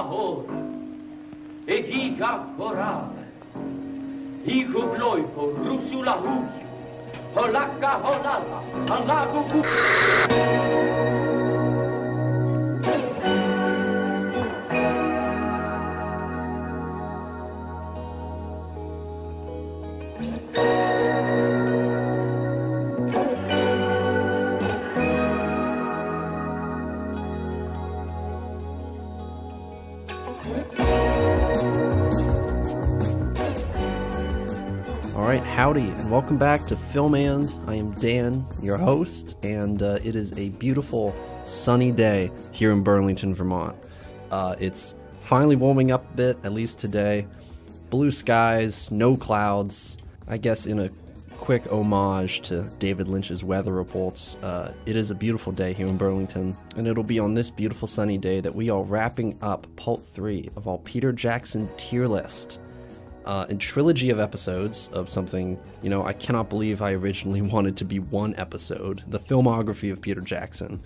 nahor, e giga korave. Ihu gloi po rusula huju, holaka holala, halagu Alright, howdy, and welcome back to Film And. I am Dan, your host, and it is a beautiful, sunny day here in Burlington, Vermont. It's finally warming up a bit, at least today. Blue skies, no clouds. I guess in a quick homage to David Lynch's weather reports, it is a beautiful day here in Burlington, and it'll be on this beautiful sunny day that we are wrapping up part 3 of our Peter Jackson tier list. A trilogy of episodes of something, I cannot believe I originally wanted to be one episode, the filmography of Peter Jackson.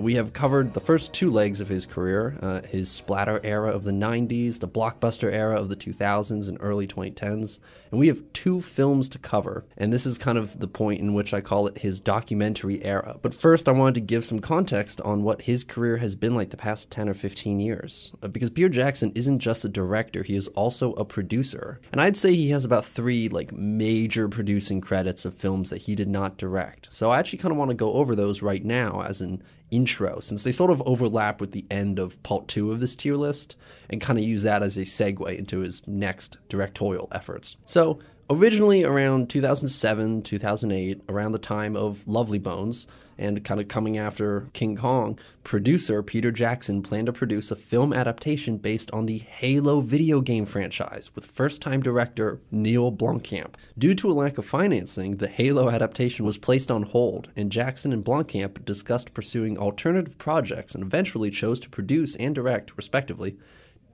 We have covered the first 2 legs of his career, his splatter era of the 90s, the blockbuster era of the 2000s and early 2010s, and we have 2 films to cover, and this is kind of the point in which I call it his documentary era. But first I wanted to give some context on what his career has been like the past 10 or 15 years, because Peter Jackson isn't just a director, he is also a producer, and I'd say he has about 3 major producing credits of films that he did not direct. So I actually kind of want to go over those right now as an intro, since they sort of overlap with the end of part 2 of this tier list, and kind of use that as a segue into his next directorial efforts. So, originally around 2007, 2008, around the time of Lovely Bones, and kind of coming after King Kong, producer Peter Jackson planned to produce a film adaptation based on the Halo video game franchise with first-time director Neil Blomkamp. Due to a lack of financing, the Halo adaptation was placed on hold, and Jackson and Blomkamp discussed pursuing alternative projects and eventually chose to produce and direct, respectively,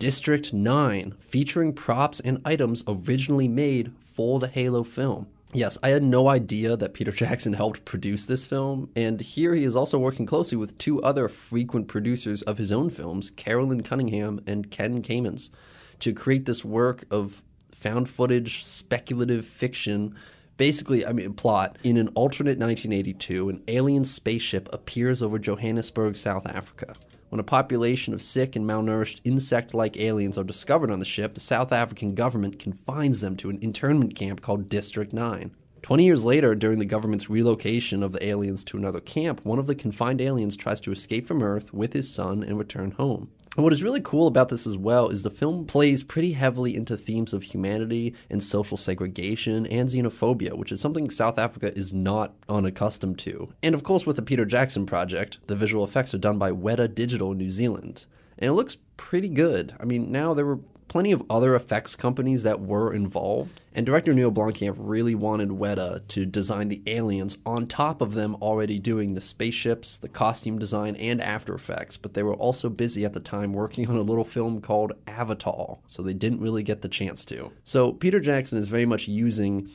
District 9, featuring props and items originally made for the Halo film. Yes, I had no idea that Peter Jackson helped produce this film, and here he is also working closely with 2 other frequent producers of his own films, Carolyn Cunningham and Ken Kamens, to create this work of found footage, speculative fiction. Basically, plot. In an alternate 1982, an alien spaceship appears over Johannesburg, South Africa. When a population of sick and malnourished insect-like aliens are discovered on the ship, the South African government confines them to an internment camp called District 9. 20 years later, during the government's relocation of the aliens to another camp, one of the confined aliens tries to escape from Earth with his son and return home. And what is really cool about this as well is the film plays pretty heavily into themes of humanity and social segregation and xenophobia, which is something South Africa is not unaccustomed to. And of course with the Peter Jackson project, the visual effects are done by Weta Digital New Zealand. And it looks pretty good. Now there were plenty of other effects companies that were involved, and director Neil Blomkamp really wanted Weta to design the aliens on top of them already doing the spaceships, the costume design, and After Effects, but they were also busy at the time working on a little film called Avatar, so they didn't really get the chance to. So Peter Jackson is very much using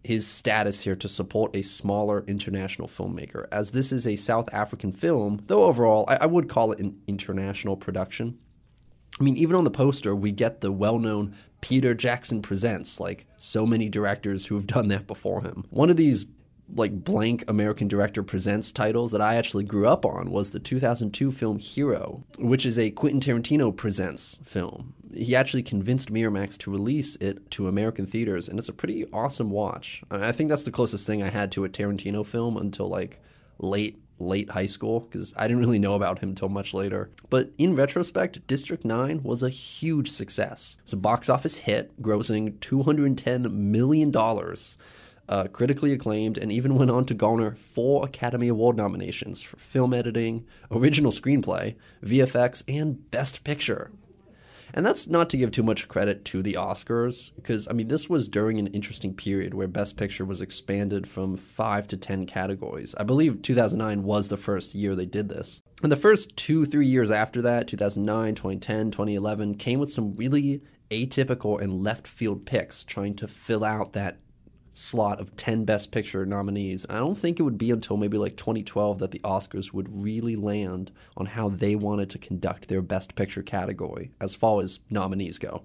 his status here to support a smaller international filmmaker, as this is a South African film, though overall I would call it an international production. Even on the poster, we get the well-known Peter Jackson Presents, like so many directors who have done that before him. One of these, blank American Director Presents titles that I actually grew up on was the 2002 film Hero, which is a Quentin Tarantino Presents film. He actually convinced Miramax to release it to American theaters, and it's a pretty awesome watch. I think that's the closest thing I had to a Tarantino film until, late high school, because I didn't really know about him until much later. But in retrospect, District 9 was a huge success. It's a box office hit, grossing $210 million, critically acclaimed, and even went on to garner 4 Academy Award nominations for film editing, original screenplay, VFX, and Best Picture. And that's not to give too much credit to the Oscars, because, this was during an interesting period where Best Picture was expanded from 5 to 10 categories. I believe 2009 was the first year they did this. And the first 2-3 years after that, 2009, 2010, 2011, came with some really atypical and left field picks trying to fill out that slot of 10 Best Picture nominees. I don't think it would be until maybe like 2012 that the Oscars would really land on how they wanted to conduct their Best Picture category as far as nominees go.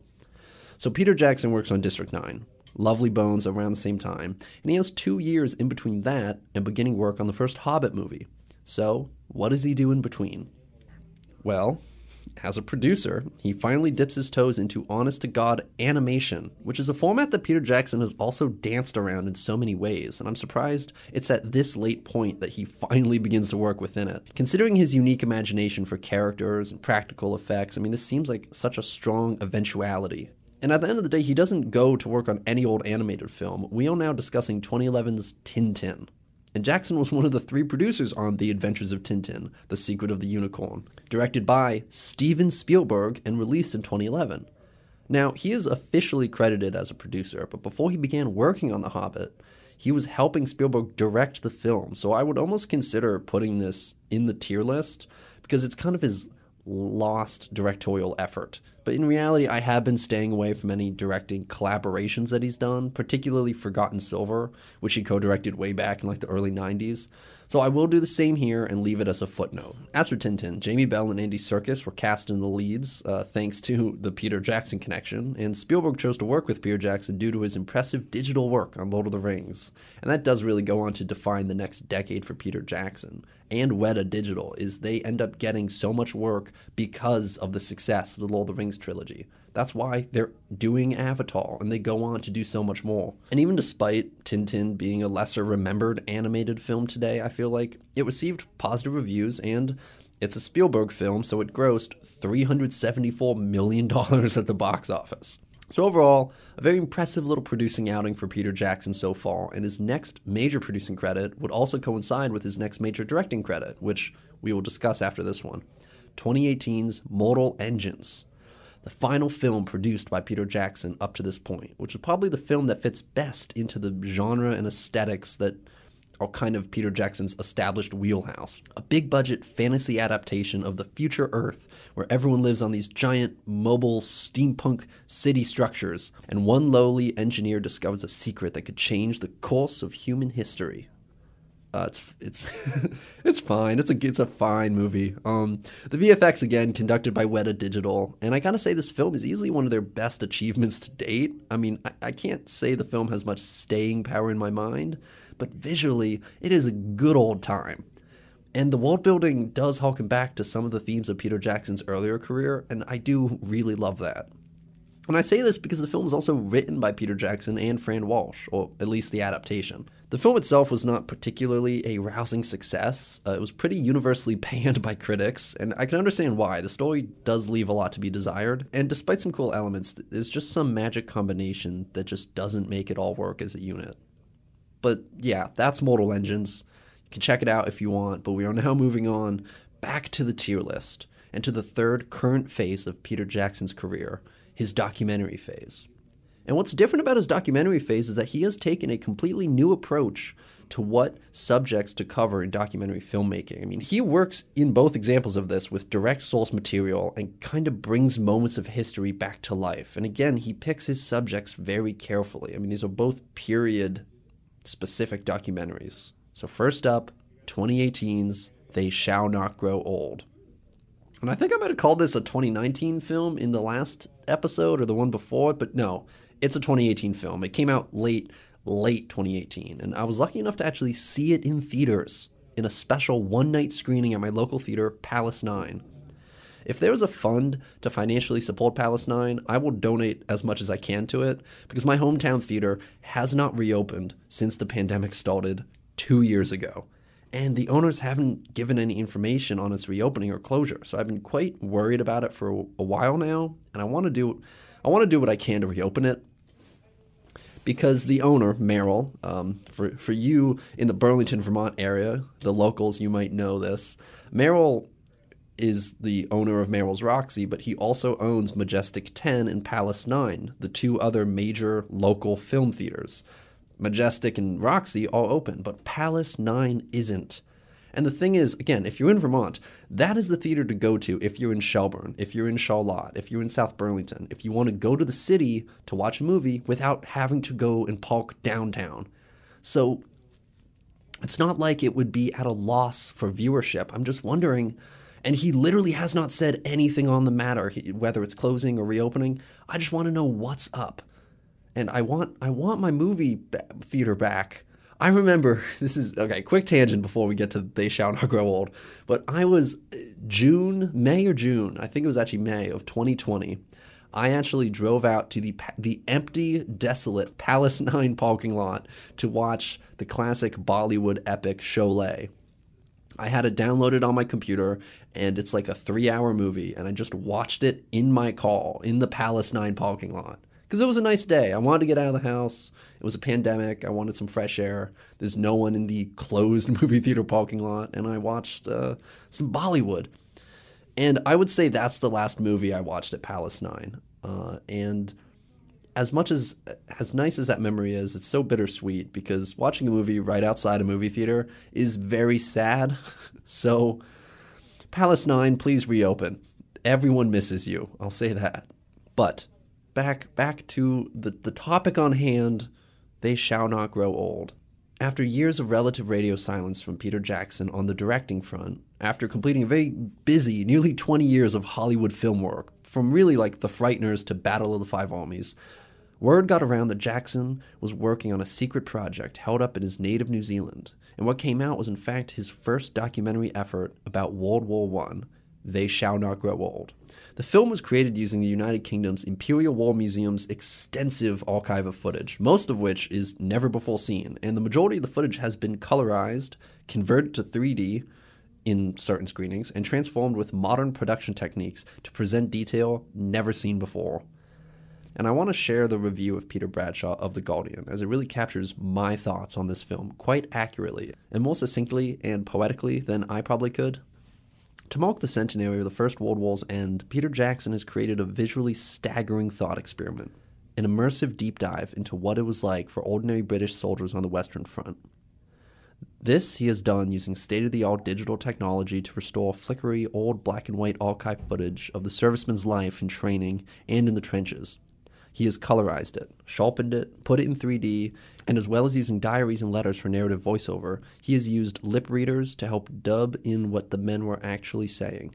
So Peter Jackson works on District 9, Lovely Bones around the same time, and he has 2 years in between that and beginning work on the first Hobbit movie. So what does he do in between? Well, as a producer, he finally dips his toes into honest-to-God animation, which is a format that Peter Jackson has also danced around in so many ways, and I'm surprised it's at this late point that he finally begins to work within it. Considering his unique imagination for characters and practical effects, I mean, this seems like such a strong eventuality. And at the end of the day, he doesn't go to work on any old animated film. We are now discussing 2011's Tintin. And Jackson was one of the 3 producers on The Adventures of Tintin, The Secret of the Unicorn, directed by Steven Spielberg and released in 2011. Now, he is officially credited as a producer, but before he began working on The Hobbit, he was helping Spielberg direct the film, so I would almost consider putting this in the tier list, because it's kind of his lost directorial effort. But in reality, I have been staying away from any directing collaborations that he's done, particularly Forgotten Silver, which he co-directed way back in like the early 90s. So I will do the same here and leave it as a footnote. As for Tintin, Jamie Bell and Andy Serkis were cast in the leads thanks to the Peter Jackson connection, and Spielberg chose to work with Peter Jackson due to his impressive digital work on Lord of the Rings. And that does really go on to define the next decade for Peter Jackson. And Weta Digital is they end up getting so much work because of the success of the Lord of the Rings trilogy. That's why they're doing Avatar, and they go on to do so much more. And even despite Tintin being a lesser remembered animated film today, I feel like it received positive reviews, and it's a Spielberg film, so it grossed $374 million at the box office. So overall, a very impressive little producing outing for Peter Jackson so far, and his next major producing credit would also coincide with his next major directing credit, which we will discuss after this one. 2018's Mortal Engines, the final film produced by Peter Jackson up to this point, which is probably the film that fits best into the genre and aesthetics that are kind of Peter Jackson's established wheelhouse. A big-budget fantasy adaptation of the future Earth, where everyone lives on these giant, mobile, steampunk city structures, and one lowly engineer discovers a secret that could change the course of human history. It's it's fine. It's a fine movie. The VFX, again, conducted by Weta Digital, and I gotta say this film is easily one of their best achievements to date. I mean, I can't say the film has much staying power in my mind, but visually, it is a good old time. And the world building does harken back to some of the themes of Peter Jackson's earlier career, and I do really love that. And I say this because the film was also written by Peter Jackson and Fran Walsh, or at least the adaptation. The film itself was not particularly a rousing success. It was pretty universally panned by critics, and I can understand why. The story does leave a lot to be desired, and despite some cool elements, there's just some magic combination that just doesn't make it all work as a unit. But yeah, that's Mortal Engines. You can check it out if you want, but we are now moving on back to the tier list, and to the third current phase of Peter Jackson's career, his documentary phase. And what's different about his documentary phase is that he has taken a completely new approach to what subjects to cover in documentary filmmaking. I mean, he works in both examples of this with direct source material and kind of brings moments of history back to life. And again, he picks his subjects very carefully. I mean, these are both period-specific documentaries. So first up, 2018's They Shall Not Grow Old. And I think I might have called this a 2019 film in the last episode or the one before it, but no, it's a 2018 film. It came out late 2018, and I was lucky enough to actually see it in theaters in a special one-night screening at my local theater, Palace 9. If there was a fund to financially support Palace 9, I will donate as much as I can to it, because my hometown theater has not reopened since the pandemic started 2 years ago. And the owners haven't given any information on its reopening or closure. So I've been quite worried about it for a while now, and I want to do what I can to reopen it. Because the owner, Merrill, for you in the Burlington, Vermont area, the locals, you might know this. Merrill is the owner of Merrill's Roxy, but he also owns Majestic 10 and Palace 9, the two other major local film theaters. Majestic and Roxy are open, but Palace 9 isn't. And the thing is, again, if you're in Vermont, that is the theater to go to if you're in Shelburne, if you're in Charlotte, if you're in South Burlington, if you want to go to the city to watch a movie without having to go and park downtown. So it's not like it would be at a loss for viewership. I'm just wondering, and he literally has not said anything on the matter, whether it's closing or reopening. I just want to know what's up. And I want my movie theater back. I remember, this is, okay, quick tangent before we get to They Shall Not Grow Old, but I was May or June, I think it was actually May of 2020, I actually drove out to the empty, desolate Palace 9 parking lot to watch the classic Bollywood epic Sholay. I had it downloaded on my computer, and it's like a 3-hour movie, and I just watched it in my car in the Palace 9 parking lot. Because it was a nice day. I wanted to get out of the house. It was a pandemic. I wanted some fresh air. There's no one in the closed movie theater parking lot. And I watched some Bollywood. And I would say that's the last movie I watched at Palace 9. And as nice as that memory is, it's so bittersweet because watching a movie right outside a movie theater is very sad. So Palace 9, please reopen. Everyone misses you. I'll say that. But back to the topic on hand, They Shall Not Grow Old. After years of relative radio silence from Peter Jackson on the directing front, after completing a very busy, nearly 20 years of Hollywood film work, from really like The Frighteners to Battle of the Five Armies, word got around that Jackson was working on a secret project held up in his native New Zealand, and what came out was in fact his first documentary effort about World War I, They Shall Not Grow Old. The film was created using the United Kingdom's Imperial War Museum's extensive archive of footage, most of which is never before seen, and the majority of the footage has been colorized, converted to 3D in certain screenings, and transformed with modern production techniques to present detail never seen before. And I want to share the review of Peter Bradshaw of The Guardian, as it really captures my thoughts on this film quite accurately, and more succinctly and poetically than I probably could. To mark the centenary of the First World War's end, Peter Jackson has created a visually staggering thought experiment, an immersive deep dive into what it was like for ordinary British soldiers on the Western Front. This he has done using state-of-the-art digital technology to restore flickery, old black-and-white archive footage of the serviceman's life in training and in the trenches. He has colorized it, sharpened it, put it in 3D, and as well as using diaries and letters for narrative voiceover, he has used lip readers to help dub in what the men were actually saying.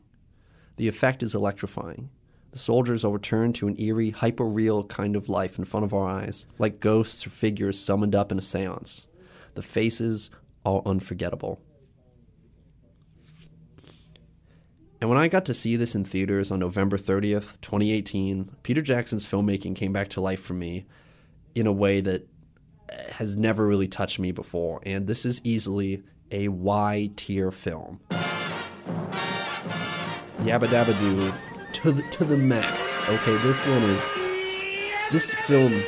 The effect is electrifying. The soldiers are returned to an eerie, hyper-real kind of life in front of our eyes, like ghosts or figures summoned up in a seance. The faces are unforgettable. And when I got to see this in theaters on November 30th, 2018, Peter Jackson's filmmaking came back to life for me in a way that has never really touched me before, and this is easily a Y-tier film. Yabba Dabba Doo to the max. Okay, this film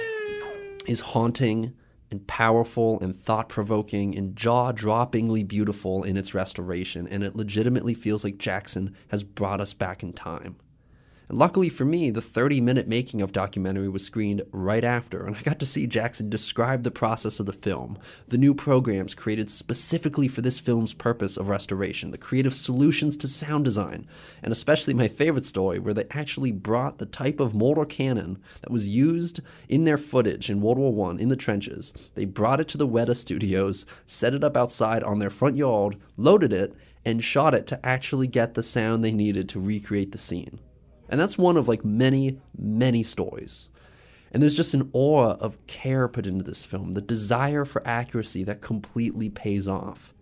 is haunting and powerful and thought-provoking and jaw-droppingly beautiful in its restoration, and it legitimately feels like Jackson has brought us back in time. And luckily for me, the 30-minute making of documentary was screened right after, and I got to see Jackson describe the process of the film, the new programs created specifically for this film's purpose of restoration, the creative solutions to sound design, and especially my favorite story where they actually brought the type of mortar cannon that was used in their footage in World War I in the trenches. They brought it to the Weta Studios, set it up outside on their front yard, loaded it, and shot it to actually get the sound they needed to recreate the scene. And that's one of like many, many stories. And there's just an aura of care put into this film, the desire for accuracy that completely pays off.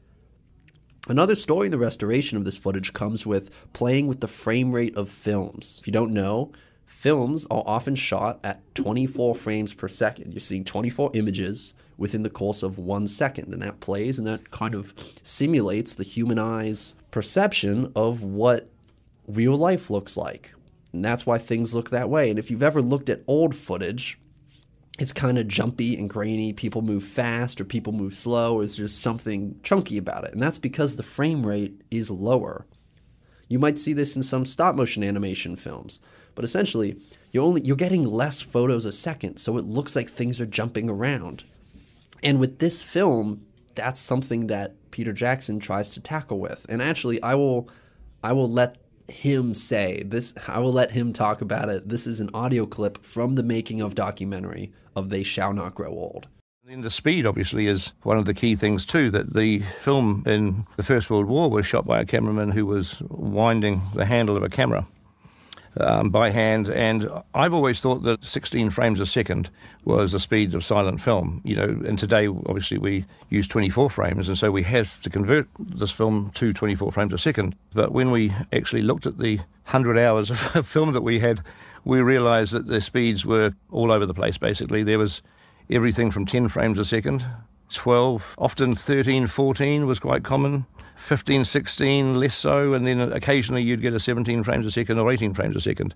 Another story in the restoration of this footage comes with playing with the frame rate of films. If you don't know, films are often shot at 24 frames per second. You're seeing 24 images within the course of 1 second, and that plays and that kind of simulates the human eye's perception of what real life looks like. And that's why things look that way. And if you've ever looked at old footage, it's kind of jumpy and grainy. People move fast or people move slow. There's just something chunky about it. And that's because the frame rate is lower. You might see this in some stop-motion animation films. But essentially, you're getting less photos a second, so it looks like things are jumping around. And with this film, that's something that Peter Jackson tries to tackle with. And actually, I will let him say this. I will let him talk about it. This is an audio clip from the making of documentary of They Shall Not Grow Old. And the speed, obviously, is one of the key things, too, that the film in the First World War was shot by a cameraman who was winding the handle of a camera by hand. And I've always thought that 16 frames a second was the speed of silent film. You know, and today, obviously, we use 24 frames, and so we have to convert this film to 24 frames a second. But when we actually looked at the 100 hours of film that we had, we realised that the speeds were all over the place, basically. There was everything from 10 frames a second, 12, often 13, 14 was quite common, 15, 16 less so, and then occasionally you'd get a 17 frames a second or 18 frames a second.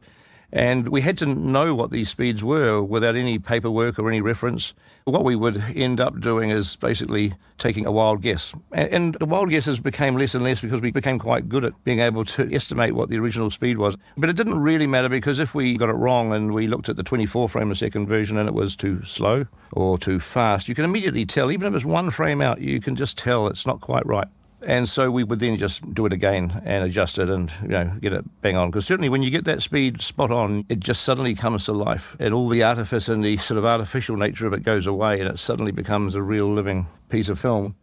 And we had to know what these speeds were without any paperwork or any reference. What we would end up doing is basically taking a wild guess. And the wild guesses became less and less because we became quite good at being able to estimate what the original speed was. But it didn't really matter, because if we got it wrong and we looked at the 24 frame a second version and it was too slow or too fast, you can immediately tell. Even if it's one frame out, you can just tell it's not quite right. And so we would then just do it again and adjust it and, you know, get it bang on. Because certainly when you get that speed spot on, it just suddenly comes to life. And all the artifice and the sort of artificial nature of it goes away, and it suddenly becomes a real living piece of film.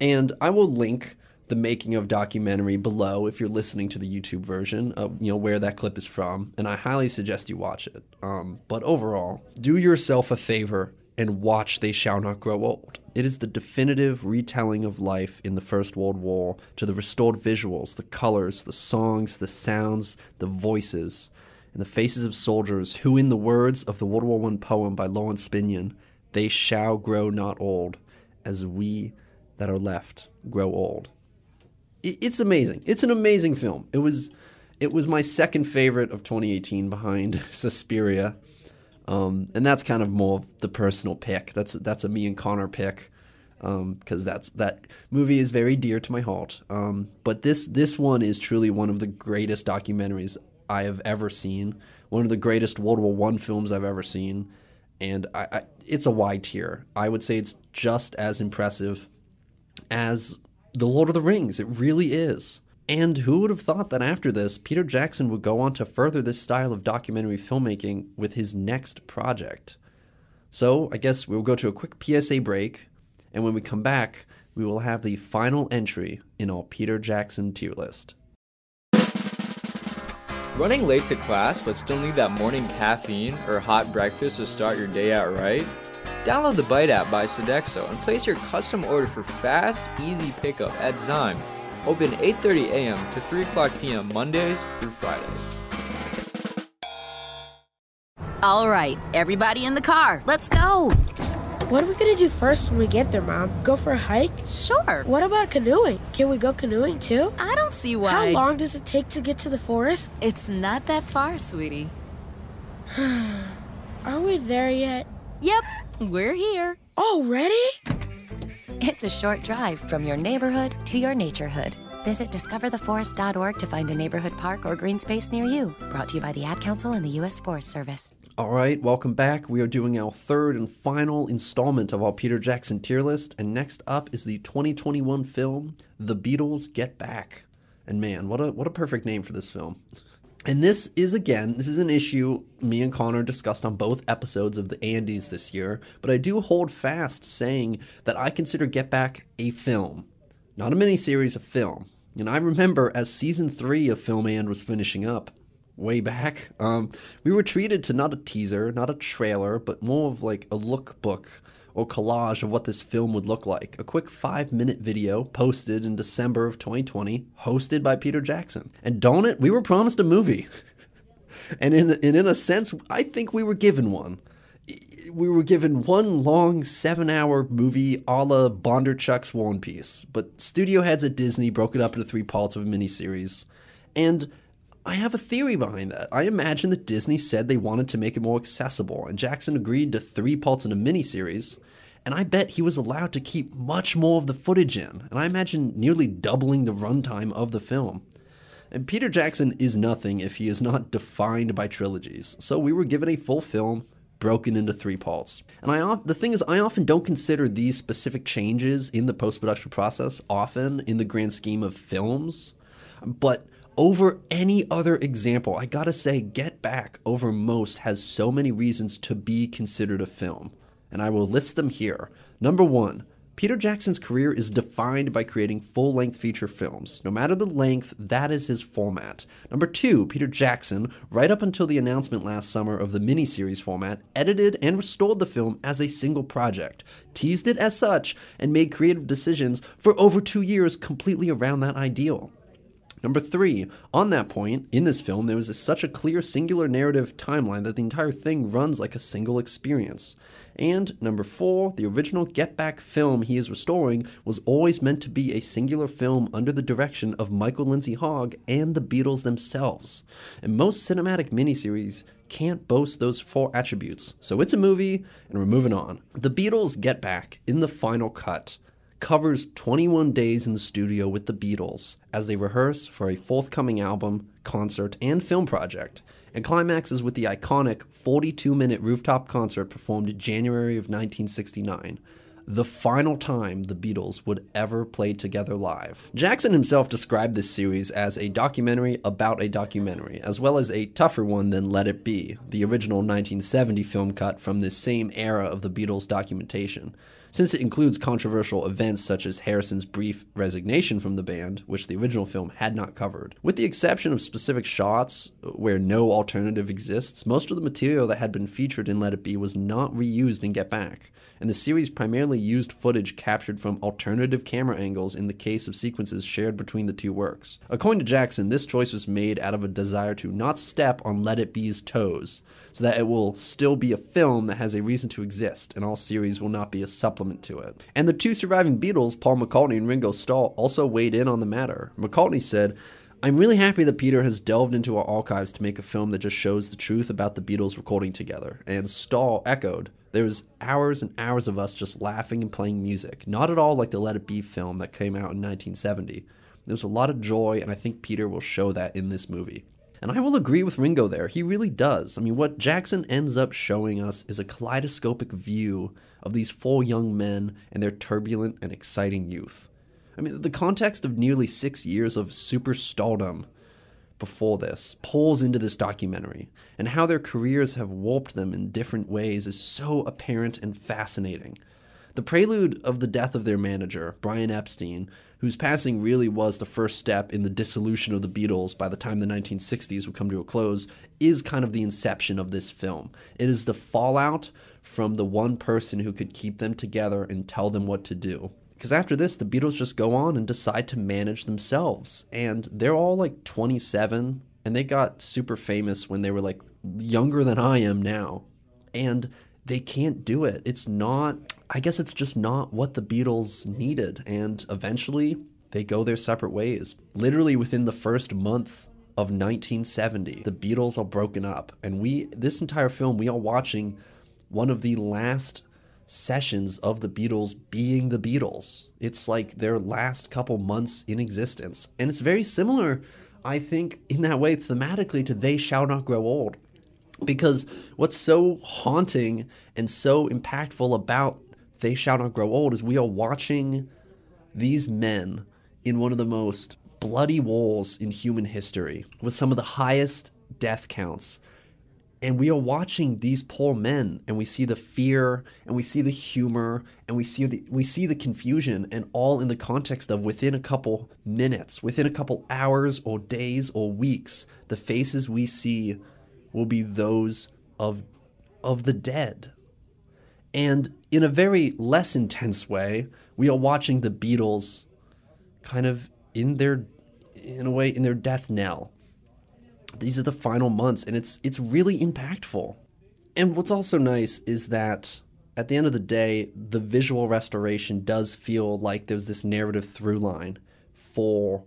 And I will link the making of documentary below if you're listening to the YouTube version of, you know, where that clip is from. And I highly suggest you watch it. But overall, do yourself a favor and watch They Shall Not Grow Old. It is the definitive retelling of life in the First World War, to the restored visuals, the colors, the songs, the sounds, the voices, and the faces of soldiers who, in the words of the World War I poem by Lawrence Binion, they shall grow not old, as we that are left grow old. It's amazing. It's an amazing film. It was my second favorite of 2018 behind Suspiria. And that's kind of more the personal pick. That's a me and Connor pick, because that movie is very dear to my heart. But this one is truly one of the greatest documentaries I have ever seen. One of the greatest World War I films I've ever seen, and it's a Y tier. I would say it's just as impressive as The Lord of the Rings. It really is. And who would have thought that after this, Peter Jackson would go on to further this style of documentary filmmaking with his next project? So I guess we'll go to a quick PSA break, and when we come back, we will have the final entry in our Peter Jackson tier list. Running late to class but still need that morning caffeine or hot breakfast to start your day out right? Download the Bite app by Sodexo and place your custom order for fast, easy pickup at Zyme. Open 8:30 a.m. to 3 o'clock p.m. Mondays through Fridays. All right, everybody in the car, let's go. What are we gonna do first when we get there, Mom? Go for a hike? Sure. What about canoeing? Can we go canoeing too? I don't see why. How long does it take to get to the forest? It's not that far, sweetie. Are we there yet? Yep, we're here. Already? It's a short drive from your neighborhood to your naturehood. Visit discovertheforest.org to find a neighborhood park or green space near you. Brought to you by the Ad Council and the U.S. Forest Service. All right, welcome back. We are doing our third and final installment of our Peter Jackson tier list, and next up is the 2021 film, The Beatles Get Back. And man, what a perfect name for this film. And this is an issue me and Connor discussed on both episodes of the Andes this year, but I do hold fast saying that I consider Get Back a film, not a miniseries, a film. And I remember as season 3 of Film And was finishing up, way back, we were treated to not a teaser, not a trailer, but more of like a lookbook or collage of what this film would look like. A quick 5-minute video posted in December of 2020, hosted by Peter Jackson. And darn it, we were promised a movie. and in a sense, I think we were given one. We were given one long 7-hour movie a la Bondarchuk's War and Peace, but studio heads at Disney broke it up into 3 parts of a miniseries. And I have a theory behind that. I imagine that Disney said they wanted to make it more accessible, and Jackson agreed to 3 parts in a miniseries, and I bet he was allowed to keep much more of the footage in, and I imagine nearly doubling the runtime of the film. And Peter Jackson is nothing if he is not defined by trilogies, so we were given a full film, broken into 3 parts. And the thing is, I often don't consider these specific changes in the post-production process often in the grand scheme of films, but over any other example, I gotta say, Get Back over most has so many reasons to be considered a film, and I will list them here. Number 1, Peter Jackson's career is defined by creating full-length feature films. No matter the length, that is his format. Number 2, Peter Jackson, right up until the announcement last summer of the miniseries format, edited and restored the film as a single project, teased it as such, and made creative decisions for over 2 years completely around that ideal. Number 3, on that point, in this film, there was such a clear singular narrative timeline that the entire thing runs like a single experience. And number 4, the original Get Back film he is restoring was always meant to be a singular film under the direction of Michael Lindsay Hogg and the Beatles themselves. And most cinematic miniseries can't boast those 4 attributes. So it's a movie, and we're moving on. The Beatles' Get Back, in the final cut, covers 21 days in the studio with the Beatles as they rehearse for a forthcoming album, concert, and film project, and climaxes with the iconic 42-minute rooftop concert performed in January of 1969, the final time the Beatles would ever play together live. Jackson himself described this series as a documentary about a documentary, as well as a tougher one than Let It Be, the original 1970 film cut from this same era of the Beatles documentation, since it includes controversial events such as Harrison's brief resignation from the band, which the original film had not covered. With the exception of specific shots where no alternative exists, most of the material that had been featured in Let It Be was not reused in Get Back, and the series primarily used footage captured from alternative camera angles in the case of sequences shared between the 2 works. According to Jackson, this choice was made out of a desire to not step on Let It Be's toes, so that it will still be a film that has a reason to exist, and all series will not be a supplement to it. And the 2 surviving Beatles, Paul McCartney and Ringo Starr, also weighed in on the matter. McCartney said, "I'm really happy that Peter has delved into our archives to make a film that just shows the truth about the Beatles recording together." And Starr echoed, "There was hours and hours of us just laughing and playing music, not at all like the Let It Be film that came out in 1970. There was a lot of joy, and I think Peter will show that in this movie." And I will agree with Ringo there. He really does. I mean, what Jackson ends up showing us is a kaleidoscopic view of these 4 young men and their turbulent and exciting youth. I mean, the context of nearly 6 years of superstardom before this pulls into this documentary, and how their careers have warped them in different ways is so apparent and fascinating. The prelude of the death of their manager, Brian Epstein, whose passing really was the first step in the dissolution of the Beatles by the time the 1960s would come to a close, is kind of the inception of this film. It is the fallout from the one person who could keep them together and tell them what to do. Because after this, the Beatles just go on and decide to manage themselves. And they're all like 27, and they got super famous when they were like younger than I am now. And they can't do it. It's just not what the Beatles needed. And eventually, they go their separate ways. Literally within the first month of 1970, the Beatles are broken up. And this entire film, we are watching one of the last sessions of the Beatles being the Beatles. It's like their last couple months in existence. And it's very similar, I think, in that way, thematically, to They Shall Not Grow Old. Because what's so haunting and so impactful about They Shall Not Grow Old is we are watching these men in one of the most bloody wars in human history with some of the highest death counts. And we are watching these poor men, and we see the fear, and we see the humor, and we see the confusion, and all in the context of within a couple minutes, within a couple hours or days or weeks, the faces we see will be those of the dead. And in a very less intense way, we are watching the Beatles kind of in their death knell. These are the final months, and it's really impactful. And what's also nice is that at the end of the day, the visual restoration does feel like there's this narrative through line for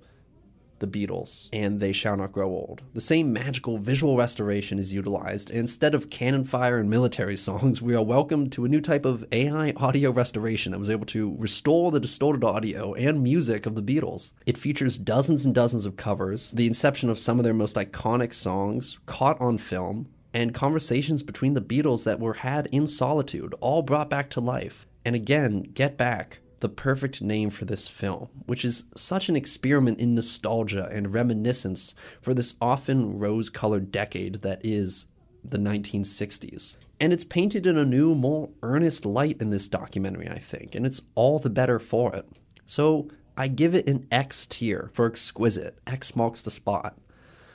the Beatles and They Shall Not Grow Old. The same magical visual restoration is utilized, and instead of cannon fire and military songs, we are welcomed to a new type of AI audio restoration that was able to restore the distorted audio and music of the Beatles. It features dozens and dozens of covers, the inception of some of their most iconic songs caught on film, and conversations between the Beatles that were had in solitude, all brought back to life. And again, Get Back, the perfect name for this film, which is such an experiment in nostalgia and reminiscence for this often rose-colored decade that is the 1960s. And it's painted in a new, more earnest light in this documentary, I think, and it's all the better for it. So I give it an X tier for exquisite. X marks the spot.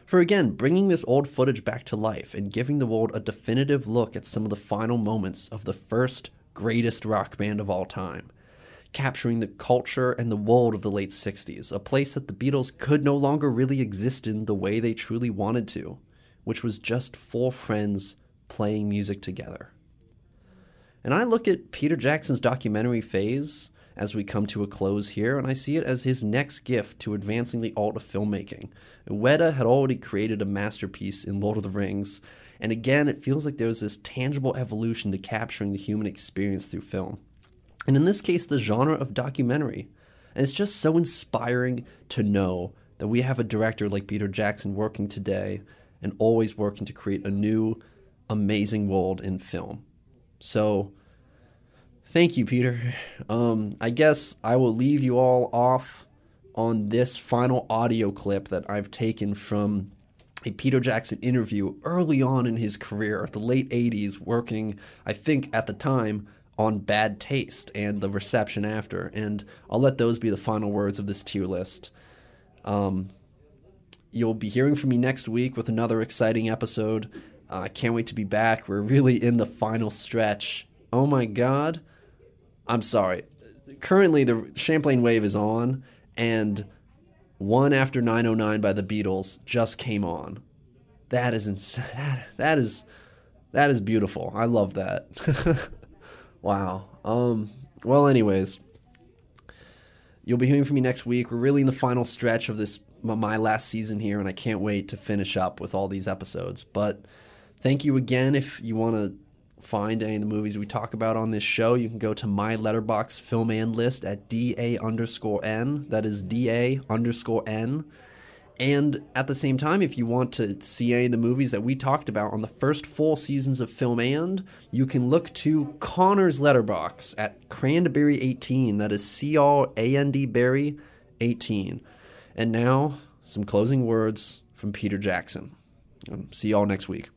For again, bringing this old footage back to life and giving the world a definitive look at some of the final moments of the first greatest rock band of all time, capturing the culture and the world of the late 60s, a place that the Beatles could no longer really exist in the way they truly wanted to, which was just four friends playing music together. And I look at Peter Jackson's documentary phase as we come to a close here, and I see it as his next gift to advancing the art of filmmaking. Weta had already created a masterpiece in Lord of the Rings, and again, it feels like there's this tangible evolution to capturing the human experience through film. And in this case, the genre of documentary. And it's just so inspiring to know that we have a director like Peter Jackson working today and always working to create a new, amazing world in film. So, thank you, Peter. I guess I will leave you all off on this final audio clip that I've taken from a Peter Jackson interview early on in his career, the late 80s, working, I think, at the time, on Bad Taste and the reception after. And I'll let those be the final words of this tier list. You'll be hearing from me next week with another exciting episode. I can't wait to be back. We're really in the final stretch. Oh my God. I'm sorry. Currently, the Champlain Wave is on, and One After 909 by the Beatles just came on. That is that is beautiful. I love that. Wow. Well, anyways, you'll be hearing from me next week. We're really in the final stretch of this, my last season here, and I can't wait to finish up with all these episodes. But thank you again. If you want to find any of the movies we talk about on this show, you can go to my Letterboxd film and list at DA_N. That is DA_N. And at the same time, if you want to see any of the movies that we talked about on the first 4 seasons of Film And, you can look to Connor's Letterboxd at Cranberry18. That is C-R-A-N-D Berry 18. And now, some closing words from Peter Jackson. See y'all next week.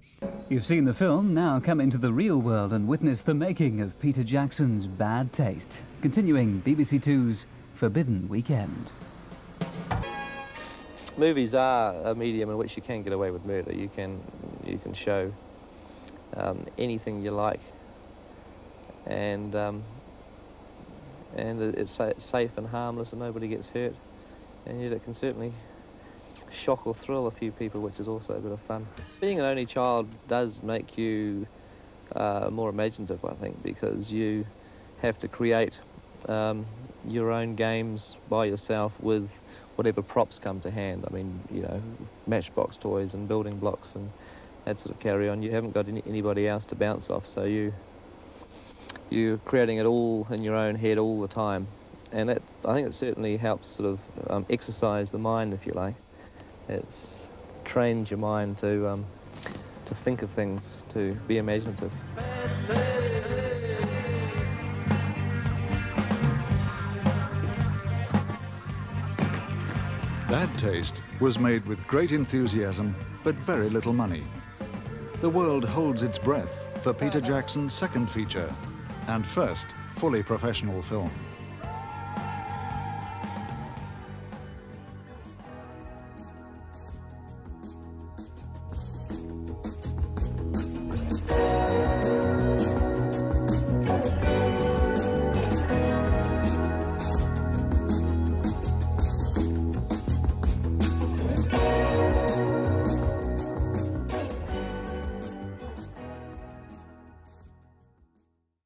You've seen the film, now come into the real world and witness the making of Peter Jackson's Bad Taste. Continuing BBC Two's Forbidden Weekend. Movies are a medium in which you can get away with murder. You can show anything you like, and it's safe and harmless, and nobody gets hurt. And yet it can certainly shock or thrill a few people, which is also a bit of fun. Being an only child does make you more imaginative, I think, because you have to create your own games by yourself with whatever props come to hand. I mean, you know, matchbox toys and building blocks and that sort of carry on. You haven't got anybody else to bounce off, so you're creating it all in your own head all the time. And that, I think it certainly helps sort of exercise the mind, if you like. It's trained your mind to think of things, to be imaginative. Bad Taste was made with great enthusiasm, but very little money. The world holds its breath for Peter Jackson's second feature and first fully professional film.